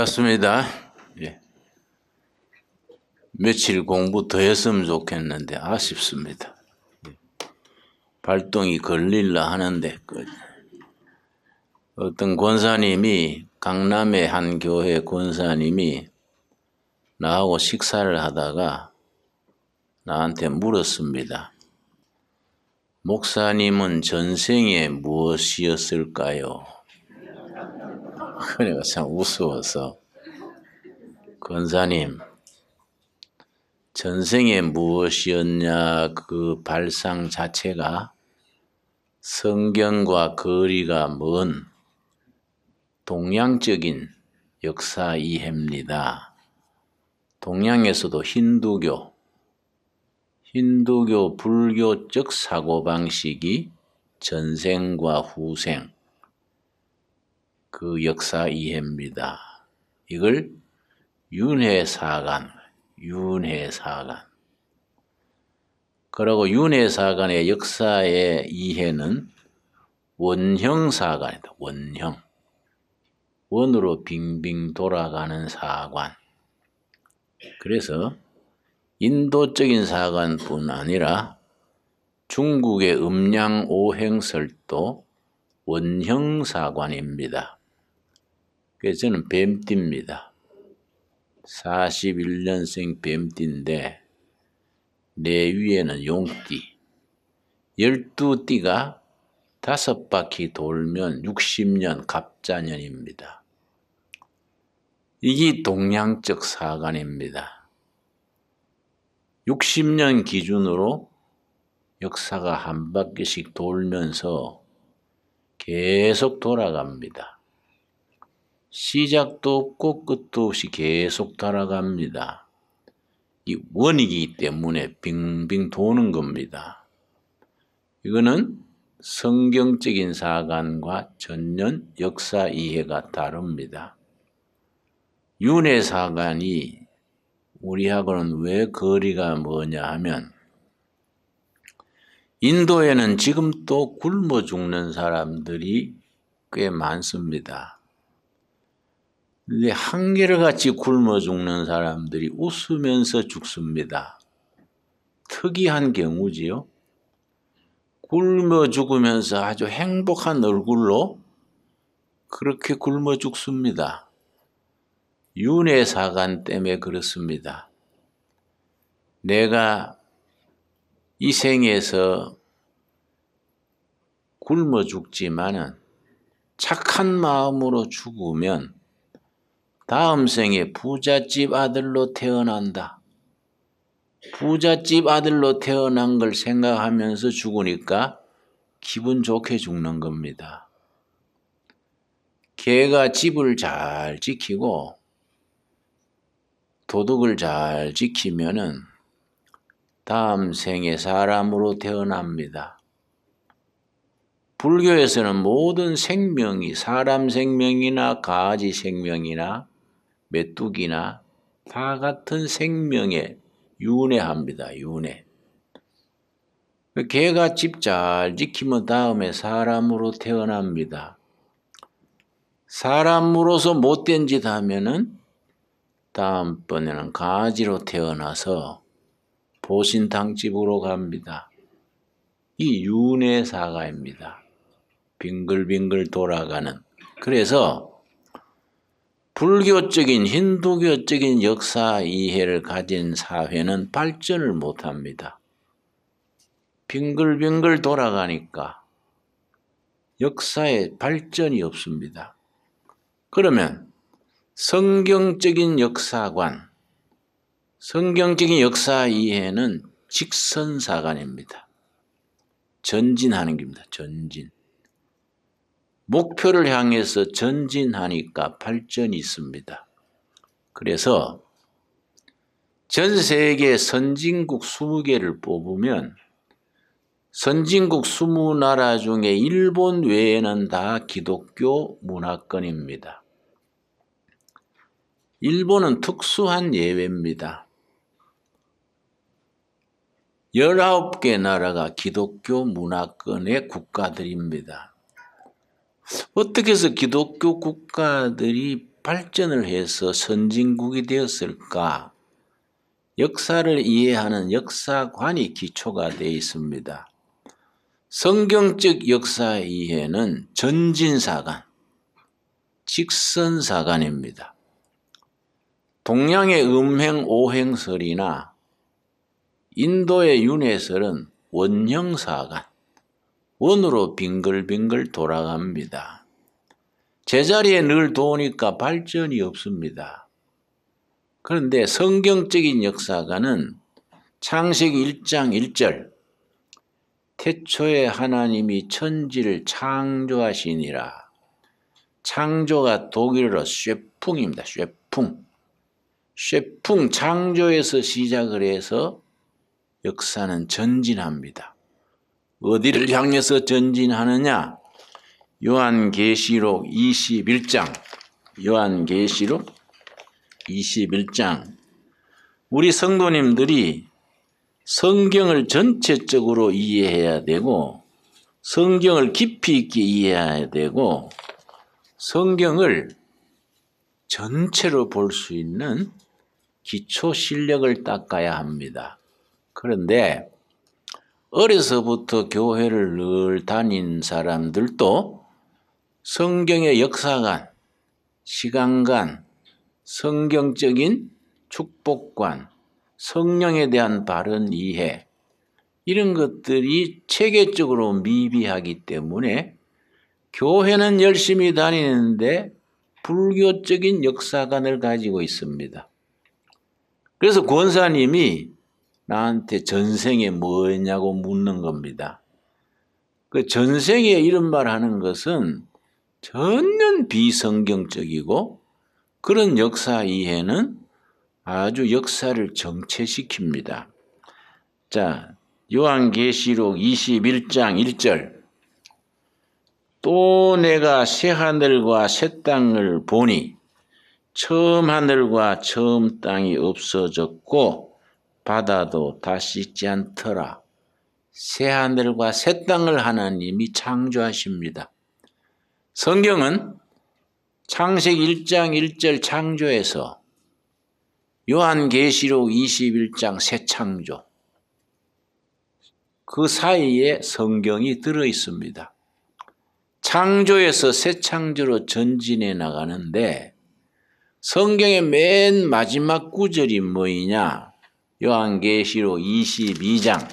반갑습니다. 예. 며칠 공부 더 했으면 좋겠는데 아쉽습니다. 발동이 걸릴라 하는데 어떤 권사님이 강남의 한 교회 권사님이 나하고 식사를 하다가 나한테 물었습니다. 목사님은 전생에 무엇이었을까요? 그래가 참 우스워서 권사님 전생에 무엇이었냐 그 발상 자체가 성경과 거리가 먼 동양적인 역사 이해입니다. 동양에서도 힌두교 불교적 사고방식이 전생과 후생 그 역사 이해입니다. 이걸 윤회사관 그리고 윤회사관의 역사의 이해는 원형사관이다. 원으로 빙빙 돌아가는 사관. 그래서 인도적인 사관뿐 아니라 중국의 음양오행설도 원형사관입니다. 그래서 저는 뱀띠입니다. 41년생 뱀띠인데 내 위에는 용띠. 12띠가 5바퀴 돌면 60년 갑자년입니다. 이게 동양적 사관입니다. 60년 기준으로 역사가 한 바퀴씩 돌면서 계속 돌아갑니다. 시작도 없고 끝도 없이 계속 돌아갑니다. 이 원이기 때문에 빙빙 도는 겁니다. 이거는 성경적인 사관과 전혀 역사 이해가 다릅니다. 윤회사관이 우리하고는 왜 거리가 뭐냐 하면 인도에는 지금도 굶어 죽는 사람들이 꽤 많습니다. 근데 한결같이 굶어 죽는 사람들이 웃으면서 죽습니다. 특이한 경우지요. 굶어 죽으면서 아주 행복한 얼굴로 그렇게 굶어 죽습니다. 윤회사관 때문에 그렇습니다. 내가 이 생에서 굶어 죽지만은 착한 마음으로 죽으면 다음 생에 부잣집 아들로 태어난다. 부잣집 아들로 태어난 걸 생각하면서 죽으니까 기분 좋게 죽는 겁니다. 걔가 집을 잘 지키고 도덕을 잘 지키면은 다음 생에 사람으로 태어납니다. 불교에서는 모든 생명이 사람 생명이나 강아지 생명이나 메뚜기나 다 같은 생명에 윤회합니다. 윤회. 개가 집 잘 지키면 다음에 사람으로 태어납니다. 사람으로서 못된 짓 하면은 다음번에는 강아지로 태어나서 보신탕집으로 갑니다. 이 윤회사가입니다. 빙글빙글 돌아가는. 그래서 불교적인 힌두교적인 역사 이해를 가진 사회는 발전을 못합니다. 빙글빙글 돌아가니까 역사에 발전이 없습니다. 그러면 성경적인 역사관, 성경적인 역사 이해는 직선사관입니다. 전진하는 겁니다. 전진. 목표를 향해서 전진하니까 발전이 있습니다. 그래서 전 세계 선진국 20개를 뽑으면 선진국 20나라 중에 일본 외에는 다 기독교 문화권입니다. 일본은 특수한 예외입니다. 19개 나라가 기독교 문화권의 국가들입니다. 어떻게 해서 기독교 국가들이 발전을 해서 선진국이 되었을까? 역사를 이해하는 역사관이 기초가 되어 있습니다. 성경적 역사 이해는 전진사관, 직선사관입니다. 동양의 음행오행설이나 인도의 윤회설은 원형사관, 원으로 빙글빙글 돌아갑니다. 제자리에 늘 도우니까 발전이 없습니다. 그런데 성경적인 역사관은 창세기 1장 1절 태초에 하나님이 천지를 창조하시니라. 창조가 독일어로 쉐풍입니다. 쉐풍. 쉐풍 창조에서 시작을 해서 역사는 전진합니다. 어디를 향해서 전진하느냐? 요한계시록 21장. 요한계시록 21장. 우리 성도님들이 성경을 전체적으로 이해해야 되고 성경을 깊이 있게 이해해야 되고 성경을 전체로 볼 수 있는 기초 실력을 닦아야 합니다. 그런데 어려서부터 교회를 늘 다닌 사람들도 성경의 역사관, 시간관, 성경적인 축복관, 성령에 대한 바른 이해 이런 것들이 체계적으로 미비하기 때문에 교회는 열심히 다니는데 불교적인 역사관을 가지고 있습니다. 그래서 권사님이 나한테 전생에 뭐였냐고 묻는 겁니다. 그 전생에 이런 말 하는 것은 전혀 비성경적이고 그런 역사 이해는 아주 역사를 정체시킵니다. 자, 요한계시록 21장 1절 또 내가 새 하늘과 새 땅을 보니 처음 하늘과 처음 땅이 없어졌고 바다도 다시 있지 않더라. 새 하늘과 새 땅을 하나님이 창조하십니다. 성경은 창세기 1장 1절 창조에서 요한계시록 21장 새 창조 그 사이에 성경이 들어 있습니다. 창조에서 새 창조로 전진해 나가는데 성경의 맨 마지막 구절이 뭐이냐? 요한계시록 22장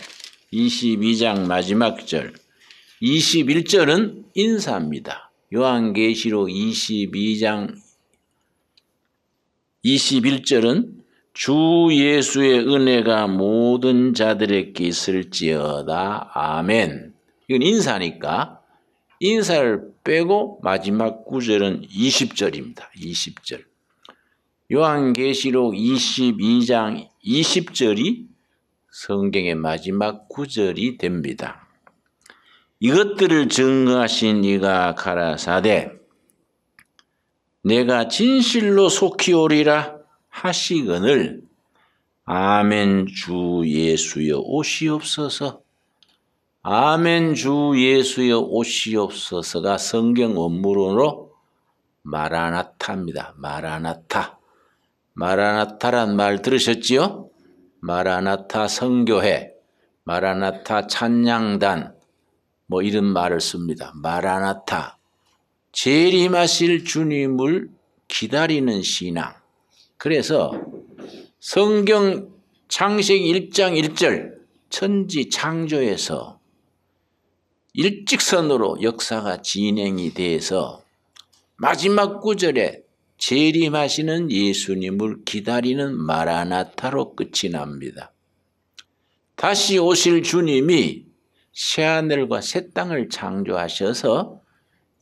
마지막 절 21절은 인사입니다. 요한계시록 22장 21절은 주 예수의 은혜가 모든 자들에게 있을지어다. 아멘. 이건 인사니까 인사를 빼고 마지막 구절은 20절입니다. 20절. 요한계시록 22장 20절이 성경의 마지막 구절이 됩니다. 이것들을 증거하신 이가 가라사대 내가 진실로 속히 오리라 하시거늘 아멘 주 예수여 오시옵소서. 아멘 주 예수여 오시옵소서가 성경 원문으로 마라나타입니다. 마라나타. 마라나타란 말 들으셨지요? 마라나타 성교회, 마라나타 찬양단 뭐 이런 말을 씁니다. 마라나타. 재림하실 주님을 기다리는 신앙. 그래서 성경 창세기 1장 1절 천지 창조에서 일직선으로 역사가 진행이 돼서 마지막 구절에 재림하시는 예수님을 기다리는 마라나타로 끝이 납니다. 다시 오실 주님이 새하늘과 새 땅을 창조하셔서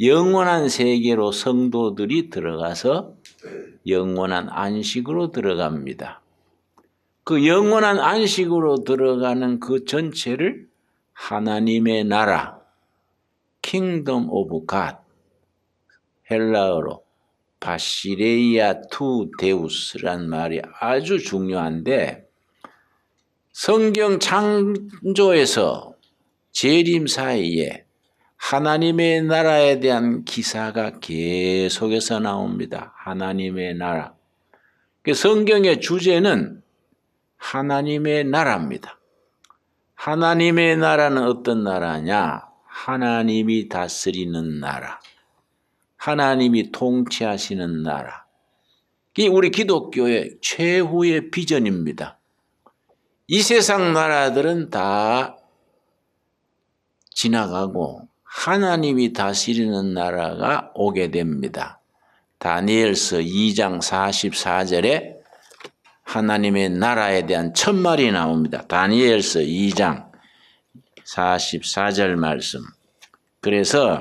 영원한 세계로 성도들이 들어가서 영원한 안식으로 들어갑니다. 그 영원한 안식으로 들어가는 그 전체를 하나님의 나라, Kingdom of God, 헬라어로 바시레이아 투 데우스란 말이 아주 중요한데 성경 창조에서 재림 사이에 하나님의 나라에 대한 기사가 계속해서 나옵니다. 하나님의 나라. 성경의 주제는 하나님의 나라입니다. 하나님의 나라는 어떤 나라냐? 하나님이 다스리는 나라. 하나님이 통치하시는 나라. 이게 우리 기독교의 최후의 비전입니다. 이 세상 나라들은 다 지나가고 하나님이 다스리는 나라가 오게 됩니다. 다니엘서 2장 44절에 하나님의 나라에 대한 첫말이 나옵니다. 다니엘서 2장 44절 말씀. 그래서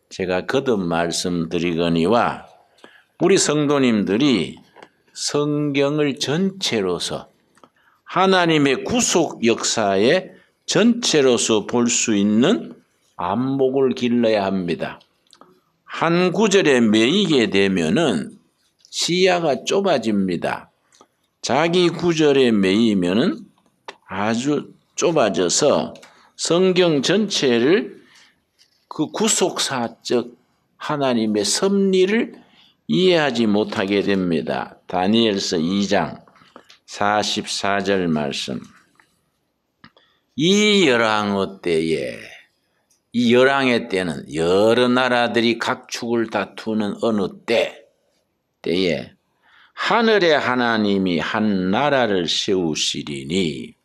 제가 거듭 말씀드리거니와 우리 성도님들이 성경을 전체로서 하나님의 구속 역사의 전체로서 볼 수 있는 안목을 길러야 합니다. 한 구절에 매이게 되면은 시야가 좁아집니다. 자기 구절에 매이면은 아주 좁아져서 성경 전체를 그 구속사적 하나님의 섭리를 이해하지 못하게 됩니다. 다니엘서 2장 44절 말씀. 이 열왕의 때에, 이 열왕의 때는 여러 나라들이 각축을 다투는 어느 때에 하늘의 하나님이 한 나라를 세우시리니,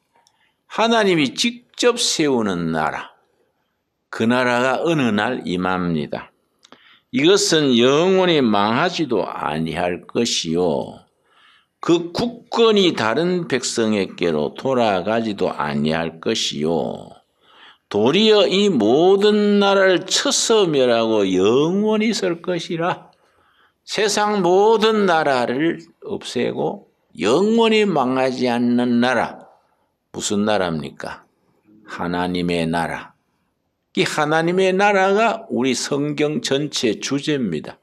하나님이 직접 세우는 나라, 그 나라가 어느 날 임합니다. 이것은 영원히 망하지도 아니할 것이요, 그 국권이 다른 백성에게로 돌아가지도 아니할 것이요, 도리어 이 모든 나라를 쳐서 멸하고 영원히 설 것이라. 세상 모든 나라를 없애고 영원히 망하지 않는 나라. 무슨 나라입니까? 하나님의 나라. 이 하나님의 나라가 우리 성경 전체 주제입니다.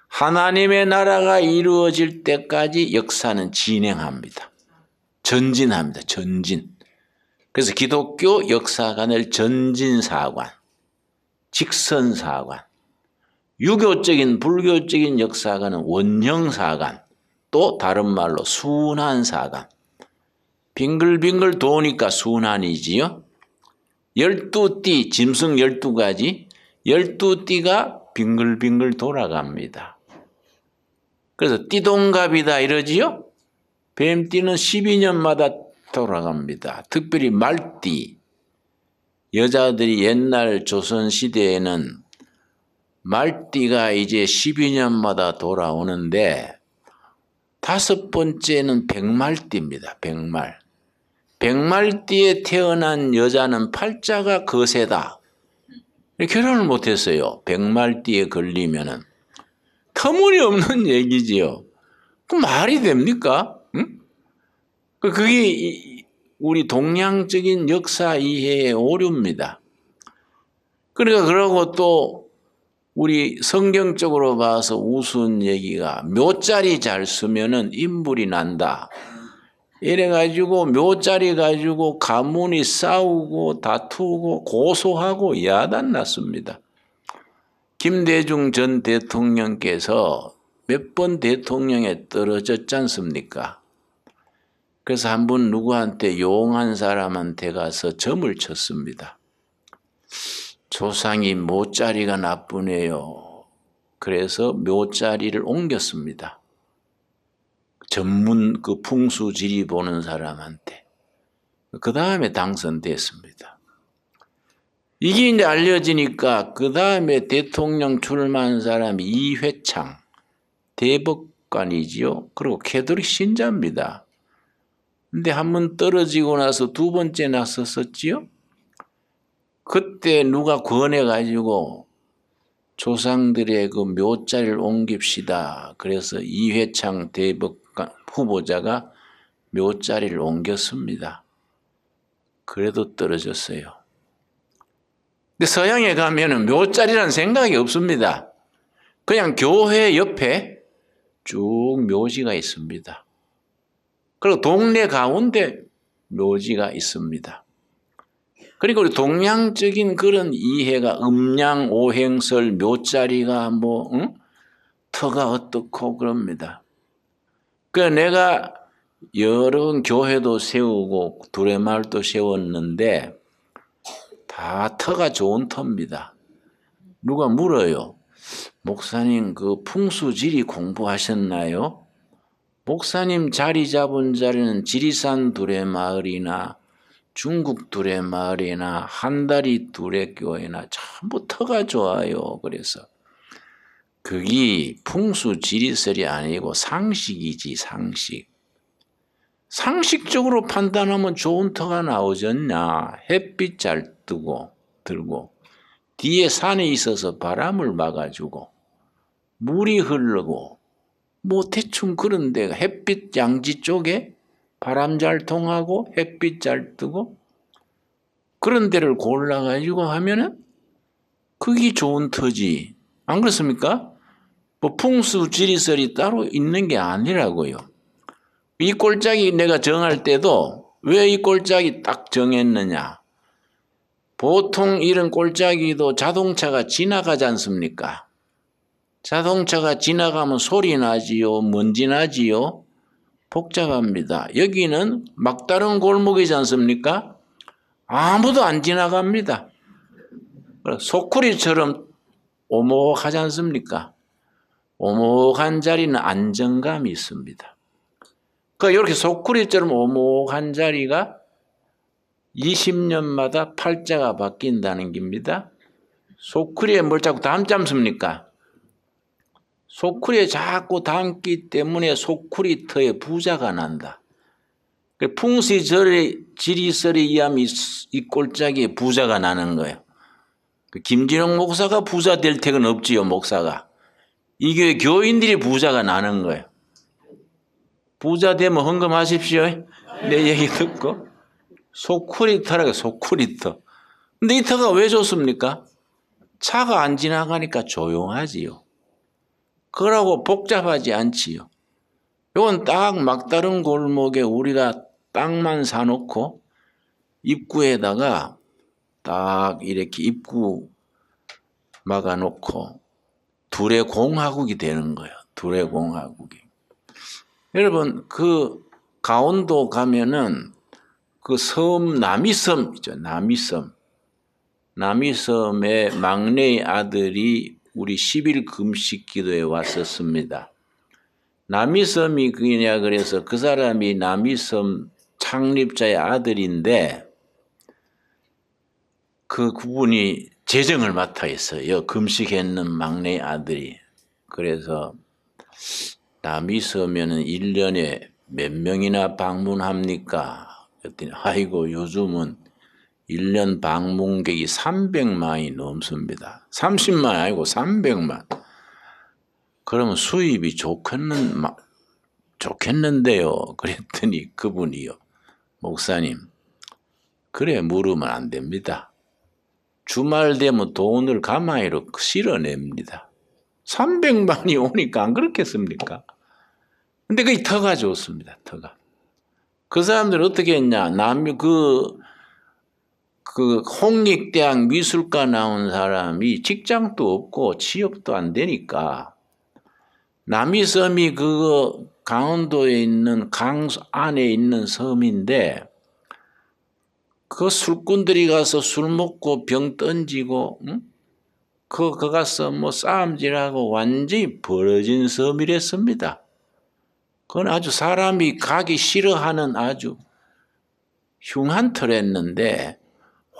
하나님의 나라가 이루어질 때까지 역사는 진행합니다. 전진합니다. 전진. 그래서 기독교 역사관을 전진사관, 직선사관, 유교적인 불교적인 역사관은 원형사관, 또 다른 말로 순환사관. 빙글빙글 도니까 순환이지요. 12띠, 짐승 12가지, 12띠가 빙글빙글 돌아갑니다. 그래서 띠동갑이다 이러지요. 뱀띠는 12년마다 돌아갑니다. 특별히 말띠. 여자들이 옛날 조선시대에는 말띠가 이제 12년마다 돌아오는데, 5번째는 백말띠입니다. 백말. 백말띠에 태어난 여자는 팔자가 거세다. 결혼을 못했어요. 백말띠에 걸리면은. 터무니없는 얘기지요. 그 말이 됩니까? 응? 그게 우리 동양적인 역사 이해의 오류입니다. 그러니까 그러고 또 우리 성경적으로 봐서 우스운 얘기가 묘자리 잘 쓰면은 인물이 난다. 이래가지고 묘자리 가지고 가문이 싸우고 다투고 고소하고 야단 났습니다. 김대중 전 대통령께서 몇 번 대통령에 떨어졌지 않습니까? 그래서 한 번 누구한테 용한 사람한테 가서 점을 쳤습니다. 조상이 묘자리가 나쁘네요. 그래서 묘자리를 옮겼습니다. 전문 그 풍수지리 보는 사람한테. 그 다음에 당선됐습니다. 이게 이제 알려지니까 그 다음에 대통령 출마한 사람이 이회창 대법관이지요. 그리고 캐톨릭 신자입니다. 근데 한 번 떨어지고 나서 2번째 나섰었지요. 그때 누가 권해가지고 조상들의 그 묘자리를 옮깁시다. 그래서 이회창 대법관 후보자가 묘자리를 옮겼습니다. 그래도 떨어졌어요. 근데 서양에 가면은 묘자리라는 생각이 없습니다. 그냥 교회 옆에 쭉 묘지가 있습니다. 그리고 동네 가운데 묘지가 있습니다. 그러니까 우리 동양적인 그런 이해가 음양 오행설 묘자리가 뭐 터가 어떻고 그럽니다. 그러니까 내가 여러 교회도 세우고 두레마을도 세웠는데 다 터가 좋은 터입니다. 누가 물어요. 목사님 그 풍수지리 공부하셨나요? 목사님 자리 잡은 자리는 지리산 두레마을이나 중국 두레마을이나 한다리 두레교회나 전부 터가 좋아요. 그래서 그게 풍수지리설이 아니고 상식이지 상식. 상식적으로 판단하면 좋은 터가 나오잖냐. 햇빛 잘 뜨고 들고 뒤에 산에 있어서 바람을 막아주고 물이 흐르고 뭐 대충 그런 데가 햇빛 양지 쪽에 바람 잘 통하고 햇빛 잘 뜨고 그런 데를 골라가지고 하면은 그게 좋은 터지. 안 그렇습니까? 뭐 풍수지리설이 따로 있는 게 아니라고요. 이 꼴짝이 내가 정할 때도 왜 이 꼴짝이 딱 정했느냐. 보통 이런 꼴짝이도 자동차가 지나가지 않습니까? 자동차가 지나가면 소리 나지요, 먼지 나지요. 복잡합니다. 여기는 막다른 골목이지 않습니까? 아무도 안 지나갑니다. 소쿠리처럼 오목하지 않습니까? 오목한 자리는 안정감이 있습니다. 그러니까 이렇게 소쿠리처럼 오목한 자리가 20년마다 팔자가 바뀐다는 겁니다. 소쿠리에 뭘 자꾸 담습니까? 소쿠리에 자꾸 담기 때문에 소쿠리터에 부자가 난다. 풍수지리설에 의하면 이 꼴짝이에 부자가 나는 거예요. 김진홍 목사가 부자 될 택은 없지요, 목사가. 이 교회 교인들이 부자가 나는 거예요. 부자 되면 헌금하십시오. 내 얘기 듣고. 소쿠리터라고 소쿠리터. 근데 이 터가 왜 좋습니까? 차가 안 지나가니까 조용하지요. 그러고 복잡하지 않지요. 이건 딱 막다른 골목에 우리가 땅만 사놓고 입구에다가 딱 이렇게 입구 막아놓고 둘의 공화국이 되는 거예요. 둘의 공화국이. 여러분 그 강원도 가면은 그 섬 남이섬 있죠. 남이섬의 막내의 아들이 우리 10일 금식 기도에 왔었습니다. 남이섬이 그냐 그래서 그 사람이 남이섬 창립자의 아들인데 그 그분이 재정을 맡아 있어요. 금식했는 막내 아들이. 그래서 남이섬에는 1년에 몇 명이나 방문합니까? 그랬더니 아이고 요즘은 1년 방문객이 300만이 넘습니다. 30만 아니고 300만. 그러면 수입이 좋겠는데요. 그랬더니 그분이요. 목사님, 그래 물으면 안 됩니다. 주말 되면 돈을 가마이로 실어냅니다. 300만이 오니까 안 그렇겠습니까? 근데 그게 터가 좋습니다. 터가. 그 사람들은 어떻게 했냐. 홍익대학 미술과 나온 사람이 직장도 없고 취업도 안 되니까 남이섬이 강원도에 있는 강 안에 있는 섬인데 그 술꾼들이 가서 술 먹고 병 던지고 그 가서 뭐 싸움질하고 완전히 벌어진 섬이랬습니다. 그건 아주 사람이 가기 싫어하는 아주 흉한 터였는데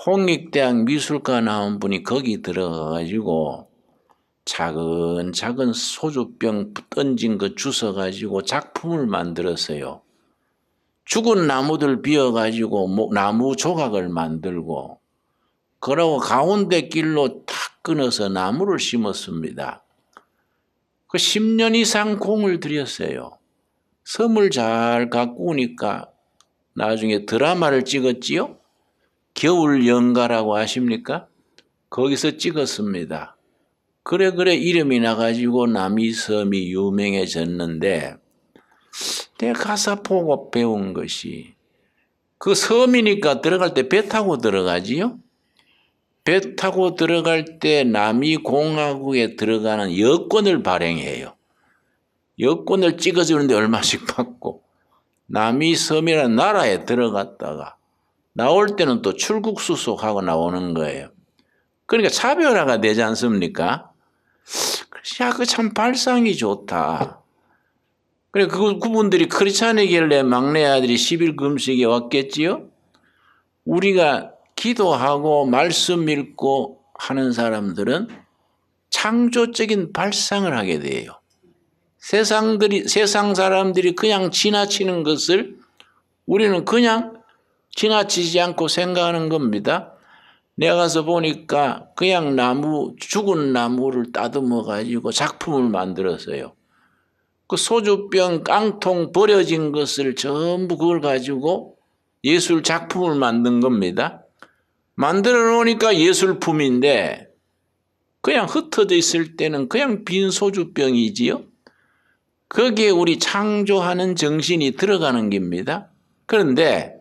홍익대학 미술과 나온 분이 거기 들어가가지고 차근차근 소주병 던진 거 주워가지고 작품을 만들었어요. 죽은 나무들 비워가지고 나무 조각을 만들고 그러고 가운데 길로 탁 끊어서 나무를 심었습니다. 그 10년 이상 공을 들였어요. 섬을 잘 가꾸니까 나중에 드라마를 찍었지요. 겨울 연가라고 아십니까? 거기서 찍었습니다. 그래 이름이 나가지고 남이섬이 유명해졌는데 내가 가서 보고 배운 것이 그 섬이니까 들어갈 때 배 타고 들어가지요. 배 타고 들어갈 때 남이공화국에 들어가는 여권을 발행해요. 여권을 찍어주는데 얼마씩 받고, 남이섬이라는 나라에 들어갔다가 나올 때는 또 출국 수속하고 나오는 거예요. 그러니까 차별화가 되지 않습니까? 야, 그 참 발상이 좋다. 그래, 그분들이 크리스찬이길래 막내 아들이 10일 금식에 왔겠지요? 우리가 기도하고 말씀 읽고 하는 사람들은 창조적인 발상을 하게 돼요. 세상 사람들이 그냥 지나치는 것을 우리는 그냥 지나치지 않고 생각하는 겁니다. 내가 가서 보니까 그냥 죽은 나무를 따듬어 가지고 작품을 만들었어요. 그 소주병, 깡통 버려진 것을 전부 그걸 가지고 예술 작품을 만든 겁니다. 만들어 놓으니까 예술품인데 그냥 흩어져 있을 때는 그냥 빈 소주병이지요. 거기에 우리 창조하는 정신이 들어가는 겁니다. 그런데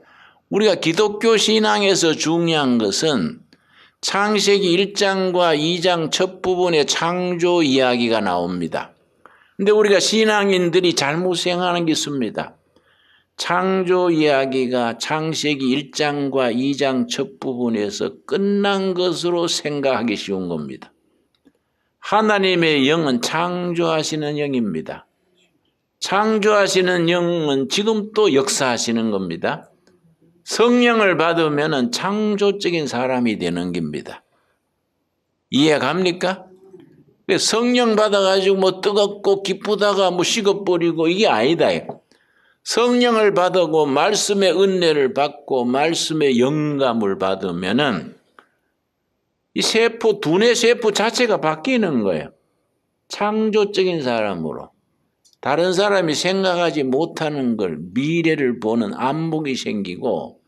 우리가 기독교 신앙에서 중요한 것은 창세기 1장과 2장 첫 부분에 창조 이야기가 나옵니다. 근데 우리가 신앙인들이 잘못 생각하는 게 있습니다. 창조 이야기가 창세기 1장과 2장 첫 부분에서 끝난 것으로 생각하기 쉬운 겁니다. 하나님의 영은 창조하시는 영입니다. 창조하시는 영은 지금 또 역사하시는 겁니다. 성령을 받으면 창조적인 사람이 되는 겁니다. 이해 갑니까? 성령 받아가지고 뭐 뜨겁고 기쁘다가 뭐 식어버리고 이게 아니다. 성령을 받고 말씀의 은혜를 받고 말씀의 영감을 받으면은 이 세포, 두뇌 세포 자체가 바뀌는 거예요. 창조적인 사람으로. 다른 사람이 생각하지 못하는 걸 미래를 보는 안목이 생기고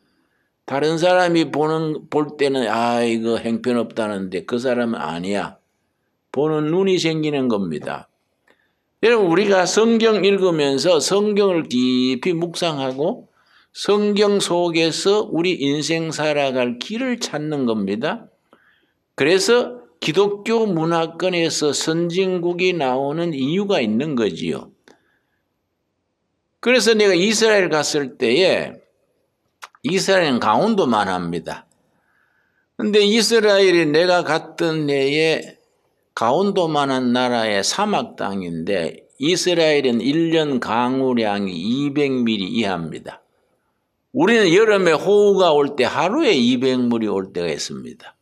다른 사람이 볼 때는 이거 형편없다는데 그 사람은 아니야. 보는 눈이 생기는 겁니다. 여러분 우리가 성경 읽으면서 성경을 깊이 묵상하고 성경 속에서 우리 인생 살아갈 길을 찾는 겁니다. 그래서 기독교 문화권에서 선진국이 나오는 이유가 있는 거지요. 그래서 내가 이스라엘 갔을 때에 이스라엘은 강원도만 합니다. 근데 이스라엘이 내가 갔던 해에 강원도만한 나라의 사막 땅인데 이스라엘은 1년 강우량이 200mm 이하입니다. 우리는 여름에 호우가 올 때 하루에 200mm 올 때가 있습니다.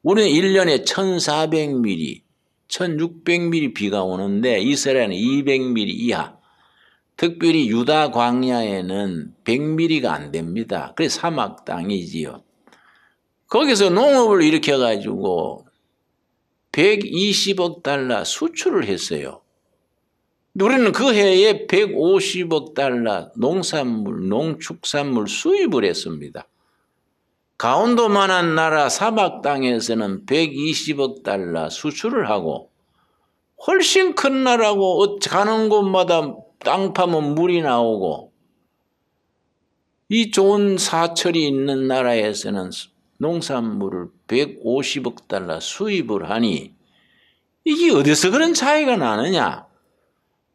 우리는 1년에 1400mm, 1600mm 비가 오는데 이스라엘은 200mm 이하. 특별히 유다 광야에는 100mm가 안 됩니다. 그래서 사막 땅이지요. 거기서 농업을 일으켜가지고 120억 달러 수출을 했어요. 우리는 그 해에 150억 달러 농산물, 농축산물 수입을 했습니다. 강원도만한 나라 사막 땅에서는 120억 달러 수출을 하고 훨씬 큰 나라고 가는 곳마다 땅 파면 물이 나오고 이 좋은 사철이 있는 나라에서는 농산물을 150억 달러 수입을 하니 이게 어디서 그런 차이가 나느냐?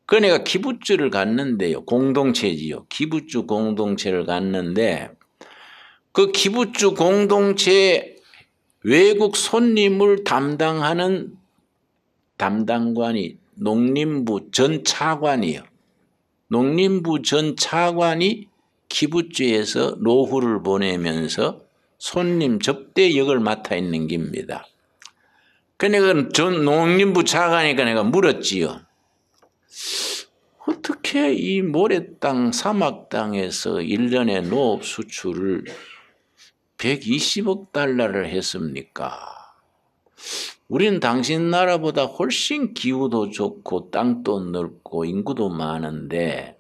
그 내가 키부츠를 갔는데요. 공동체지요. 키부츠 공동체를 갔는데 그 키부츠 공동체 외국 손님을 담당하는 담당관이 농림부 전 차관이요. 농림부 전 차관이 키부츠에서 노후를 보내면서 손님 접대 역을 맡아 있는 겁니다. 그러니까 전 농림부 차관이니까 내가 물었지요. 어떻게 이 모래땅 사막 땅에서 1년에 농업 수출을 120억 달러를 했습니까? 우리는 당신 나라보다 훨씬 기후도 좋고 땅도 넓고 인구도 많은데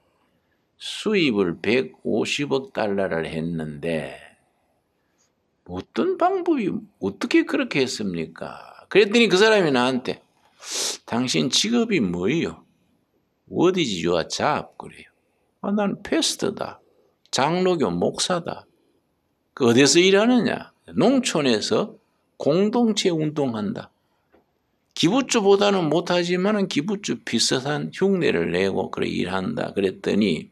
수입을 150억 달러를 했는데 어떤 방법이 어떻게 그렇게 했습니까? 그랬더니 그 사람이 나한테 당신 직업이 뭐예요? 어디지 유아 잡 그래요. 난 패스터다. 장로교 목사다. 그 어디서 일하느냐? 농촌에서 공동체 운동한다. 기부주보다는 못하지만은 기부주 비슷한 흉내를 내고 그래 일한다. 그랬더니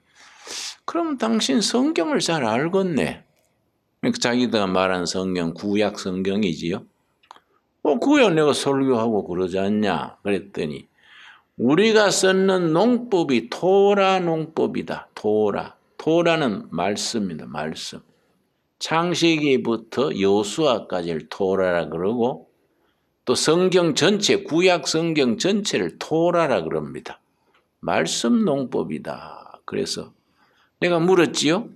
그럼 당신 성경을 잘 알겠네. 자기가 말한 성경 구약 성경이지요. 구약 내가 설교하고 그러지 않냐. 그랬더니 우리가 쓰는 농법이 토라 농법이다. 토라는 말씀입니다. 말씀. 창세기부터 여호수아까지를 토라라 그러고 또 성경 전체, 구약 성경 전체를 토라라 그럽니다. 말씀 농법이다. 그래서 내가 물었지요.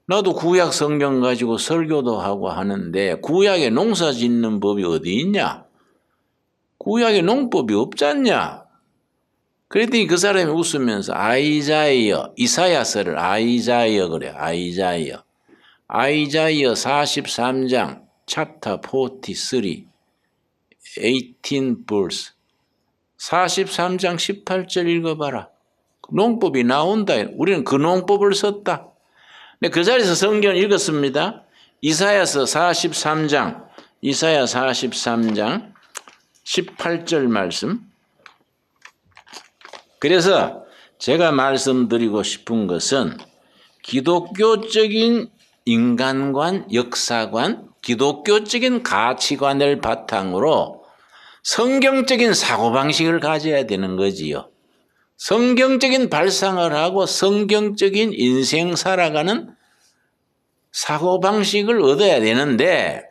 나도 구약 성경 가지고 설교도 하고 하는데 구약에 농사 짓는 법이 어디 있냐? 구약에 농법이 없잖냐? 그랬더니 그 사람이 웃으면서 이사야서를 아이자이어 그래. 아이자이어 43장 챕터 43 18 verse 43장 18절 읽어봐라. 농법이 나온다. 우리는 그 농법을 썼다. 근데 그 자리에서 성경을 읽었습니다. 이사야서 43장 18절 말씀. 그래서 제가 말씀드리고 싶은 것은 기독교적인 인간관, 역사관, 기독교적인 가치관을 바탕으로 성경적인 사고방식을 가져야 되는 거지요. 성경적인 발상을 하고 성경적인 인생 살아가는 사고방식을 얻어야 되는데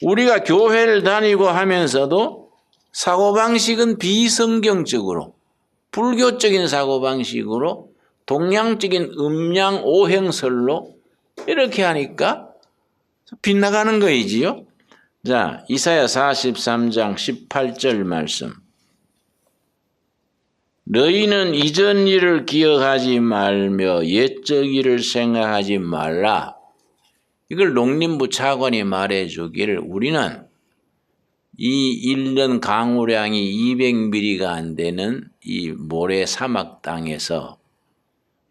우리가 교회를 다니고 하면서도 사고방식은 비성경적으로 불교적인 사고방식으로 동양적인 음양 오행설로 이렇게 하니까 빗나가는 거이지요. 자, 이사야 43장 18절 말씀. 너희는 이전 일을 기억하지 말며 옛적 일을 생각하지 말라. 이걸 농림부 차관이 말해주기를 우리는 이 1년 강우량이 200mm가 안 되는 이 모래 사막 땅에서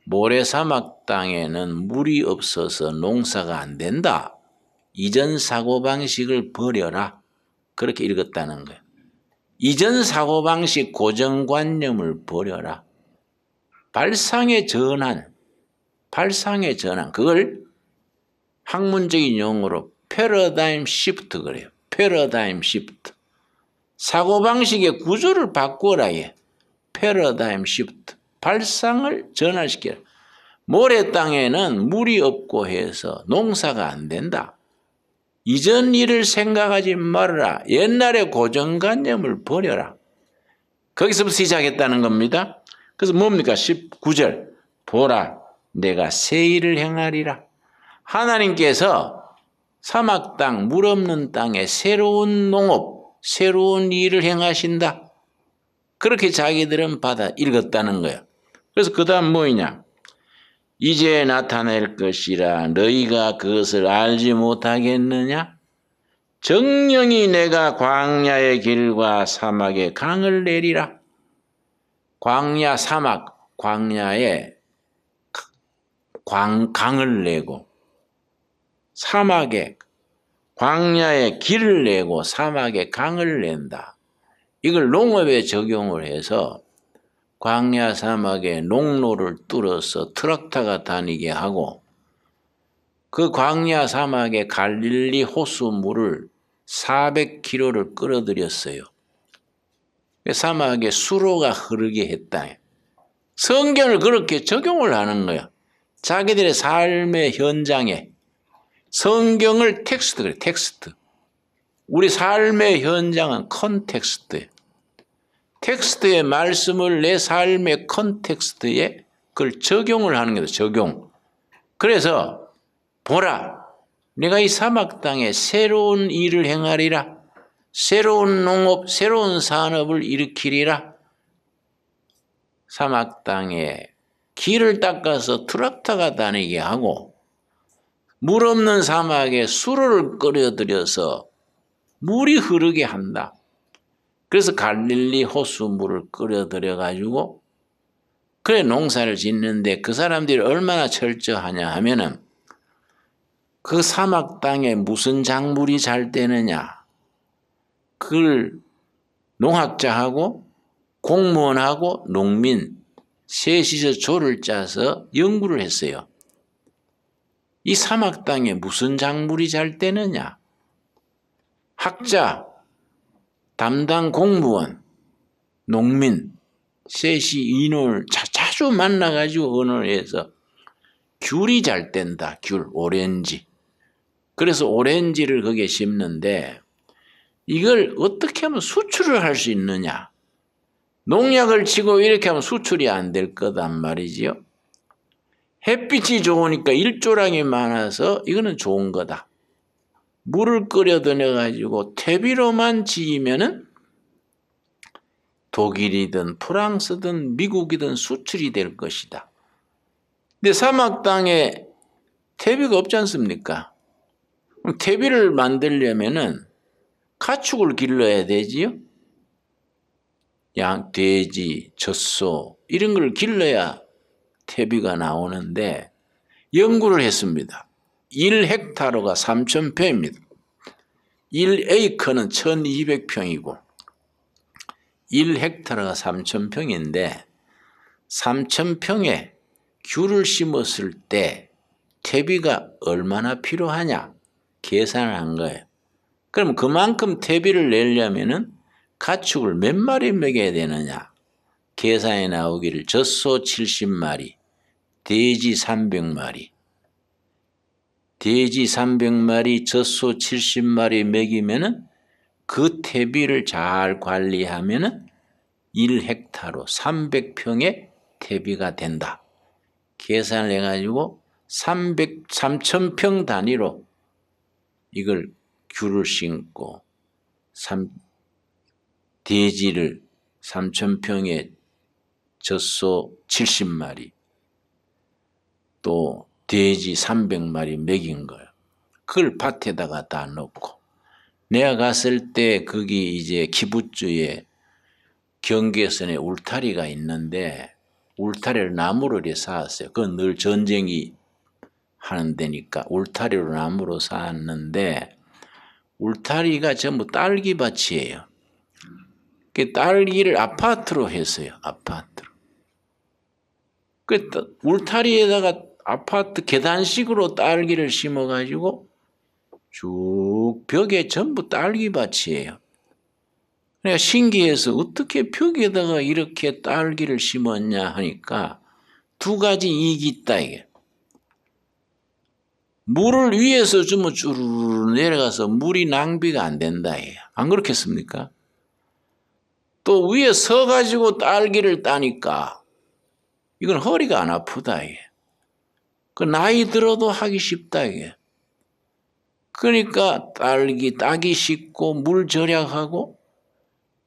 모래 사막 땅에는 물이 없어서 농사가 안 된다. 이전 사고방식을 버려라. 그렇게 읽었다는 거예요. 이전 사고방식 고정관념을 버려라. 발상의 전환. 그걸 학문적인 용어로 패러다임 시프트 그래요. 패러다임 시프트. 사고방식의 구조를 바꾸라. 패러다임 시프트. 발상을 전환시켜라. 모래 땅에는 물이 없고 해서 농사가 안 된다. 이전 일을 생각하지 말아라. 옛날의 고정관념을 버려라. 거기서부터 시작했다는 겁니다. 그래서 뭡니까? 19절. 보라, 내가 새 일을 행하리라. 하나님께서 사막 땅, 물 없는 땅에 새로운 농업, 새로운 일을 행하신다. 그렇게 자기들은 받아 읽었다는 거예요. 그래서 그 다음 뭐이냐? 이제 나타낼 것이라 너희가 그것을 알지 못하겠느냐? 정령이 내가 광야의 길과 사막의 강을 내리라. 광야, 사막, 광야에 강을 내고 사막에 광야에 길을 내고 사막에 강을 낸다. 이걸 농업에 적용을 해서 광야 사막에 농로를 뚫어서 트럭터가 다니게 하고 그 광야 사막에 갈릴리 호수물을 400km를 끌어들였어요. 사막에 수로가 흐르게 했다. 성경을 그렇게 적용을 하는 거야. 자기들의 삶의 현장에 성경을 텍스트 그래. 텍스트. 우리 삶의 현장은 컨텍스트예요. 텍스트의 말씀을 내 삶의 컨텍스트에 그걸 적용을 하는 거다. 적용. 그래서 보라, 내가 이 사막 땅에 새로운 일을 행하리라. 새로운 농업, 새로운 산업을 일으키리라. 사막 땅에 길을 닦아서 트럭터가 다니게 하고 물 없는 사막에 수로를 끌어들여서 물이 흐르게 한다. 그래서 갈릴리 호수물을 끌어들여 가지고 그래 농사를 짓는데 그 사람들이 얼마나 철저하냐 하면은 그 사막 땅에 무슨 작물이 잘 되느냐? 그걸 농학자하고 공무원하고 농민 셋이서 조를 짜서 연구를 했어요. 이 사막 땅에 무슨 작물이 잘 되느냐? 학자, 담당 공무원, 농민 셋이 인원을 자주 만나가지고 언어를 해서 귤이 잘 된다. 귤, 오렌지. 그래서 오렌지를 거기에 심는데 이걸 어떻게 하면 수출을 할 수 있느냐? 농약을 치고 이렇게 하면 수출이 안 될 거단 말이지요. 햇빛이 좋으니까 일조량이 많아서 이거는 좋은 거다. 물을 끓여다 내가지고 퇴비로만 지으면은 독일이든 프랑스든 미국이든 수출이 될 것이다. 근데 사막 땅에 퇴비가 없지 않습니까? 그럼 퇴비를 만들려면은 가축을 길러야 되지요. 양, 돼지, 젖소 이런 걸 길러야 퇴비가 나오는데 연구를 했습니다. 1헥타르가 3,000평입니다. 1에이커는 1,200평이고 1헥타르가 3,000평인데 3,000평에 귤을 심었을 때 퇴비가 얼마나 필요하냐 계산을 한 거예요. 그럼 그만큼 퇴비를 내려면은 가축을 몇 마리 먹여야 되느냐 계산에 나오기를 젖소 70마리, 돼지 300마리, 돼지 300마리, 젖소 70마리 먹이면은 그 퇴비를 잘 관리하면은 1헥타르 300평의 퇴비가 된다. 계산을 해가지고 3,000평 단위로 이걸 귤을 심고 돼지를 3,000평에 젖소 70마리 또 돼지 300마리 먹인 거예요. 그걸 밭에다가 다 넣고 내가 갔을 때 거기 이제 키부츠에 경계선에 울타리가 있는데 울타리를 나무로 이렇게 쌓았어요. 그건 늘 전쟁이 하는 데니까 울타리로 나무로 쌓았는데 울타리가 전부 딸기밭이에요. 그 딸기를 아파트로 했어요. 아파트로. 그 울타리에다가 아파트 계단식으로 딸기를 심어가지고 쭉 벽에 전부 딸기밭이에요. 그러니까 신기해서 어떻게 벽에다가 이렇게 딸기를 심었냐 하니까 두 가지 이익이 있다 이게. 물을 위에서 주면 쭈르르 내려가서 물이 낭비가 안 된다 이게. 안 그렇겠습니까? 또 위에 서가지고 딸기를 따니까 이건 허리가 안 아프다 이게. 그 나이 들어도 하기 쉽다 이게. 그러니까 딸기 따기 쉽고 물 절약하고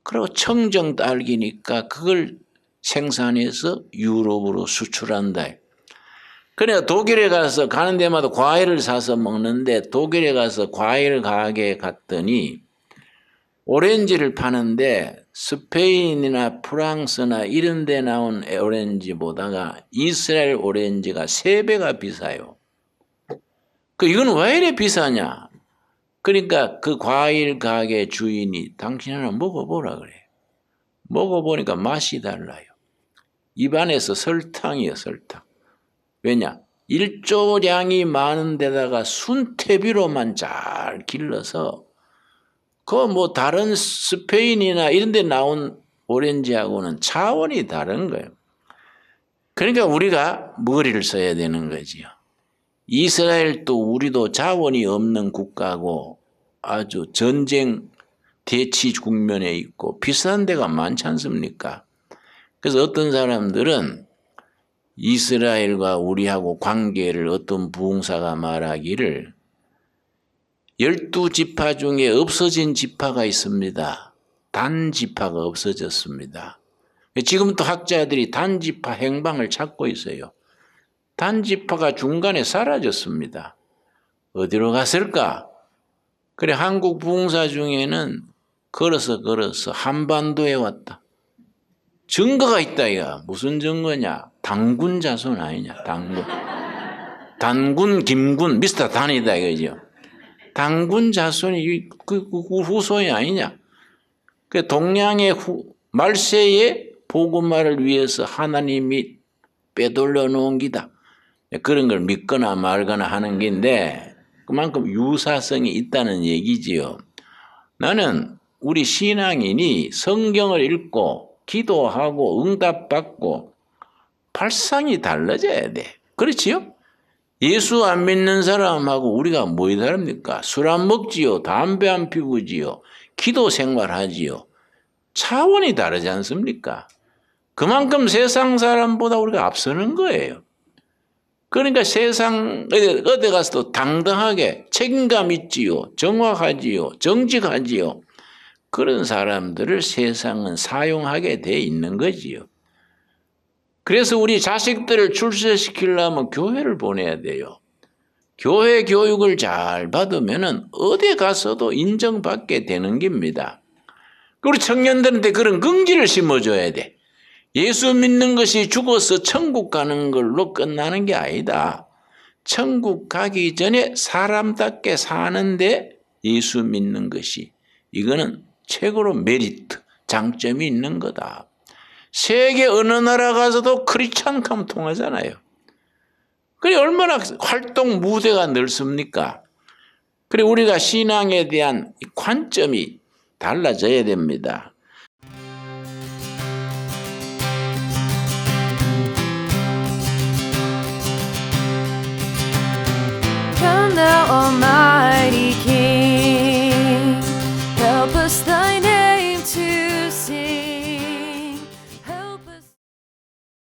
그리고 청정 딸기니까 그걸 생산해서 유럽으로 수출한다. 그래 독일에 가서 가는 데마다 과일을 사서 먹는데 독일에 가서 과일 가게에 갔더니 오렌지를 파는데 스페인이나 프랑스나 이런 데 나온 오렌지보다가 이스라엘 오렌지가 3배가 비싸요. 이건 왜 이래 비싸냐? 그러니까 그 과일 가게 주인이 당신 하나 먹어보라 그래. 먹어보니까 맛이 달라요. 입안에서 설탕이에요, 설탕. 왜냐? 일조량이 많은 데다가 순태비로만 잘 길러서 그 뭐 다른 스페인이나 이런 데 나온 오렌지하고는 차원이 다른 거예요. 그러니까 우리가 머리를 써야 되는 거지요. 이스라엘도 우리도 자원이 없는 국가고 아주 전쟁 대치 국면에 있고 비싼 데가 많지 않습니까? 그래서 어떤 사람들은 이스라엘과 우리하고 관계를 어떤 부흥사가 말하기를 12지파 중에 없어진 지파가 있습니다. 단지파가 없어졌습니다. 지금 또 학자들이 단지파 행방을 찾고 있어요. 단지파가 중간에 사라졌습니다. 어디로 갔을까? 그래 한국 부흥사 중에는 걸어서 한반도에 왔다. 증거가 있다 이거. 무슨 증거냐? 당군 자손 아니냐? 단군, 김군, 미스터 단이다 이거죠. 단군 자손이 그 후손이 아니냐. 그 동양의 말세의 복음화를 위해서 하나님이 빼돌려 놓은 기다. 그런 걸 믿거나 말거나 하는 긴데 그만큼 유사성이 있다는 얘기지요. 나는 우리 신앙인이 성경을 읽고 기도하고 응답받고 발상이 달라져야 돼. 그렇지요? 예수 안 믿는 사람하고 우리가 뭐이 다릅니까? 술 안 먹지요. 담배 안 피우지요. 기도 생활하지요. 차원이 다르지 않습니까? 그만큼 세상 사람보다 우리가 앞서는 거예요. 그러니까 세상 어디 가서도 당당하게 책임감 있지요. 정확하지요. 정직하지요. 그런 사람들을 세상은 사용하게 돼 있는 거지요. 그래서 우리 자식들을 출세시키려면 교회를 보내야 돼요. 교회 교육을 잘 받으면 어디 가서도 인정받게 되는 겁니다. 우리 청년들한테 그런 긍지를 심어줘야 돼. 예수 믿는 것이 죽어서 천국 가는 걸로 끝나는 게 아니다. 천국 가기 전에 사람답게 사는데 예수 믿는 것이 이거는 최고로 메리트, 장점이 있는 거다. 세계 어느 나라 가서도 크리스찬 통하잖아요. 그래 얼마나 활동 무대가 넓습니까? 그래 우리가 신앙에 대한 관점이 달라져야 됩니다. Come now, all my